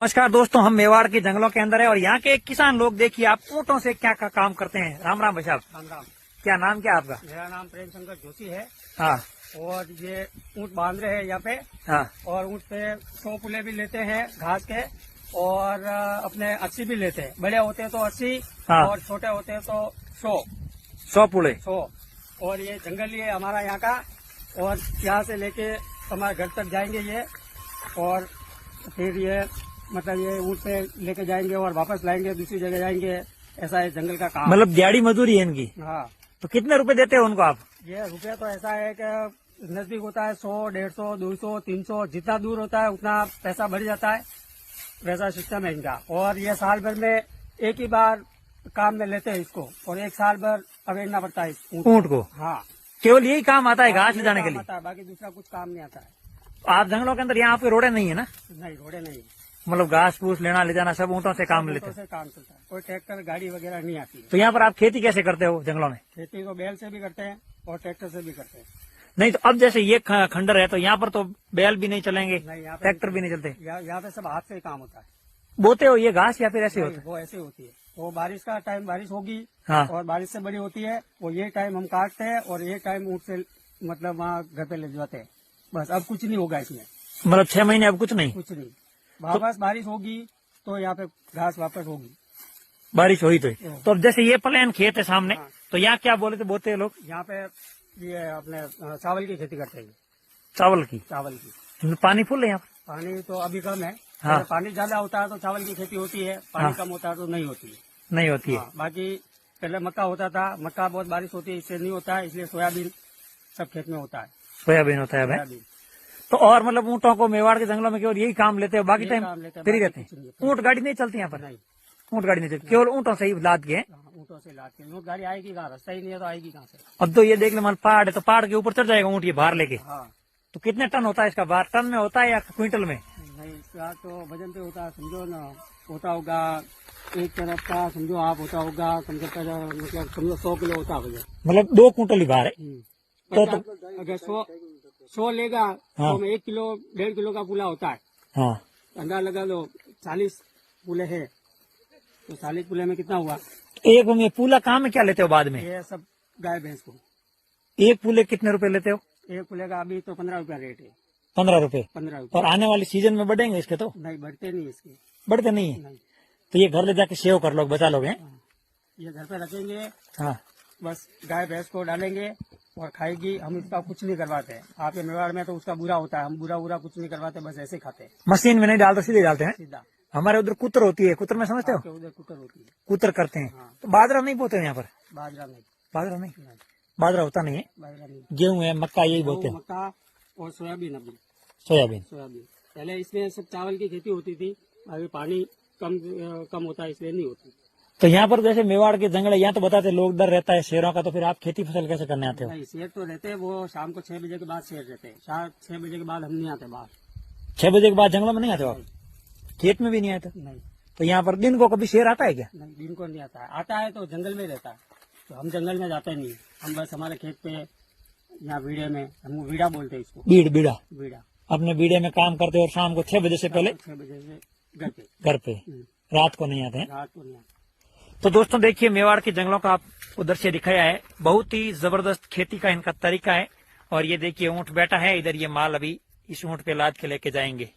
नमस्कार दोस्तों, हम मेवाड़ के जंगलों के अंदर है और यहाँ के किसान लोग देखिए आप ऊँटों से क्या काम करते हैं। राम राम भाई साहब। राम राम। क्या नाम क्या आपका? मेरा नाम प्रेम शंकर जोशी है। हाँ। और ये ऊँट बांध रहे हैं यहाँ पे। हाँ। और ऊँट पे 100 पुले भी लेते हैं घास के, और अपने 80 भी लेते हैं। बड़े होते हैं तो 80। हाँ। और छोटे होते हैं तो 100 पुले। 100। और ये जंगल ही है हमारा यहाँ का, और यहाँ से लेके हमारे घर तक जाएंगे ये, और फिर ये मतलब ये ऊँट पे लेके जाएंगे और वापस लाएंगे, दूसरी जगह जाएंगे। ऐसा है जंगल का काम। मतलब दिहाड़ी मजदूरी है इनकी। हाँ। तो कितने रुपए देते हो उनको आप? ये रुपया तो ऐसा है कि नजदीक होता है 100, 150, 200, 300, जितना दूर होता है उतना पैसा बढ़ जाता है। वैसा सिस्टम है इनका। और ये साल भर में एक ही बार काम में लेते हैं इसको, और एक साल भर अवेड़ना पड़ता है ऊँट को। हाँ, केवल यही काम आता है घास खिलाने के लिए? आता है, बाकी दूसरा कुछ काम नहीं आता है। आप जंगलों के अंदर यहाँ आपके रोडे नहीं है ना? नहीं, घोड़े नहीं। मतलब घास फूस लेना ले जाना सब ऊँटों से काम लेते ऊँटों हैं? से काम चलता है, कोई ट्रैक्टर गाड़ी वगैरह नहीं आती है। तो यहाँ पर आप खेती कैसे करते हो जंगलों में? खेती तो बैल से भी करते हैं और ट्रैक्टर से भी करते हैं। नहीं तो अब जैसे ये खंडर है तो यहाँ पर तो बैल भी नहीं चलेंगे, नहीं, यहाँ पे ट्रैक्टर भी नहीं चलते। यहाँ पे सब हाथ से ही काम होता है। बोते हो ये घास या फिर ऐसे होता है? वो ऐसे होती है। वो बारिश का टाइम बारिश होगी। हाँ। और बारिश से बड़ी होती है, वो ये टाइम हम काटते हैं और ये टाइम ऊँट से मतलब वहाँ घर पे ले जाते हैं। बस अब कुछ नहीं होगा इसमें। मतलब 6 महीने अब कुछ नहीं? कुछ नहीं। वापस बारिश होगी तो यहाँ पे घास वापस होगी। बारिश हुई तो अब जैसे ये प्लेन खेत है सामने, हाँ। तो यहाँ क्या बोले थे बोते हैं लोग? यहाँ पे ये अपने चावल की खेती करते हैं। चावल की? चावल की। पानी फुल है यहाँ पर? पानी तो अभी कम है। हाँ। अगर पानी ज्यादा होता है तो चावल की खेती होती है, पानी हाँ। कम होता है तो नहीं होती है। नहीं होती है। हाँ, बाकी पहले मक्का होता था, मक्का बहुत बारिश होती है, इससे नहीं होता है, इसलिए सोयाबीन सब खेत में होता है। सोयाबीन होता है अब? सोयाबीन। तो और मतलब ऊँटों को मेवाड़ के जंगलों में केवल यही काम लेते हो, बाकी यही टाइम काम लेते हैं, फ्री बाकी रहते कुछ नहीं हैं? है। ऊँट गाड़ी नहीं चलती यहाँ पर? नहीं, ऊँट गाड़ी नहीं चलती, केवल ऊँटों से ही लाद के? हाँ, ऊँटों से लाद के। ऊँट गाड़ी आएगी कहाँ? रास्ता ही नहीं है तो आएगी कहाँ से? अब तो ये देख ले, मतलब पहाड़ है तो पहाड़ के ऊपर चढ़ जाएगा ऊँट ये बाहर लेके। हाँ। तो कितने टन होता है इसका भार? टन में होता है या क्विंटल में? नहीं, इसका तो वजन पे होता है, समझो ना। होता होगा एक तरफ का, समझो आप होता होगा कम से कम, मतलब समझो 100 किलो होता है वजन। मतलब 2 कुंटल ही भार है। तो अगर 100 लेगा हाँ। तो 1 किलो 1.5 किलो का पुला होता है। हाँ। अंदाजा लगा लो, 40 पुले है तो 40 पुले में कितना हुआ? एक में पूला काम में क्या लेते हो बाद में? ये सब गाय भैंस को। एक पूले कितने रुपए लेते हो? एक पुले का अभी तो 15 रुपया रेट है। 15 रुपए? 15 रुपया। और आने वाली सीजन में बढ़ेंगे इसके? तो नहीं, बढ़ते नहीं इसके। बढ़ते नहीं है? नहीं। तो ये घर ले जाके सेव कर लोग, बचा लोग हैं? हाँ। ये घर पे रखेंगे, हाँ। बस गाय भैंस को डालेंगे और खाएगी। हम इसका कुछ नहीं करवाते। आपके मेवाड़ में तो उसका बुरा होता है, हम बुरा कुछ नहीं करवाते, बस ऐसे खाते हैं। मशीन में नहीं डालते, सीधे डालते हैं? सीधा। हमारे उधर कुतर होती है, कुतर में समझते हो? आपके उधर कुतर होती है। कुतर करते हैं। हाँ। तो बाजरा नहीं बोते हैं यहाँ पर? बाजरा नहीं। बाजरा नहीं? नहीं, बाजरा होता नहीं है? बाजरा नहीं। गेहूं है, मक्का, यही गेहूं, बोते हैं? मक्का और सोयाबीन। अभी सोयाबीन। पहले इसमें सब चावल की खेती होती थी, अभी पानी कम होता है इसलिए नहीं होती। तो यहाँ पर जैसे मेवाड़ के जंगल है, यहाँ तो बताते लोग डर रहता है शेरों का, तो फिर आप खेती फसल कैसे करने आते हो? नहीं, शेर तो रहते हैं, वो शाम को 6 बजे के बाद शेर रहते हैं। 6 बजे के बाद हम नहीं आते बाहर। 6 बजे के बाद जंगलों में नहीं आते हो आप? खेत में भी नहीं आते? नहीं। तो यहाँ पर दिन को कभी शेर आता है क्या? नहीं, दिन को नहीं आता है। आता है तो जंगल में रहता है, तो हम जंगल में जाते नहीं। हम बस हमारे खेत पे यहाँ बीड़े में, हम बीड़ा बोलते हैं इसको। बीड़ा? बीड़ा। अपने बीड़े में काम करते हो और शाम को 6 बजे से पहले 6 बजे से घर पे। घर पे? रात को नहीं आते हैं? रात को नहीं आते। तो दोस्तों देखिए, मेवाड़ के जंगलों का आपको दृश्य दिखाया है। बहुत ही जबरदस्त खेती का इनका तरीका है। और ये देखिए ऊँट बैठा है इधर, ये माल अभी इस ऊँट पे लाद के लेके जाएंगे।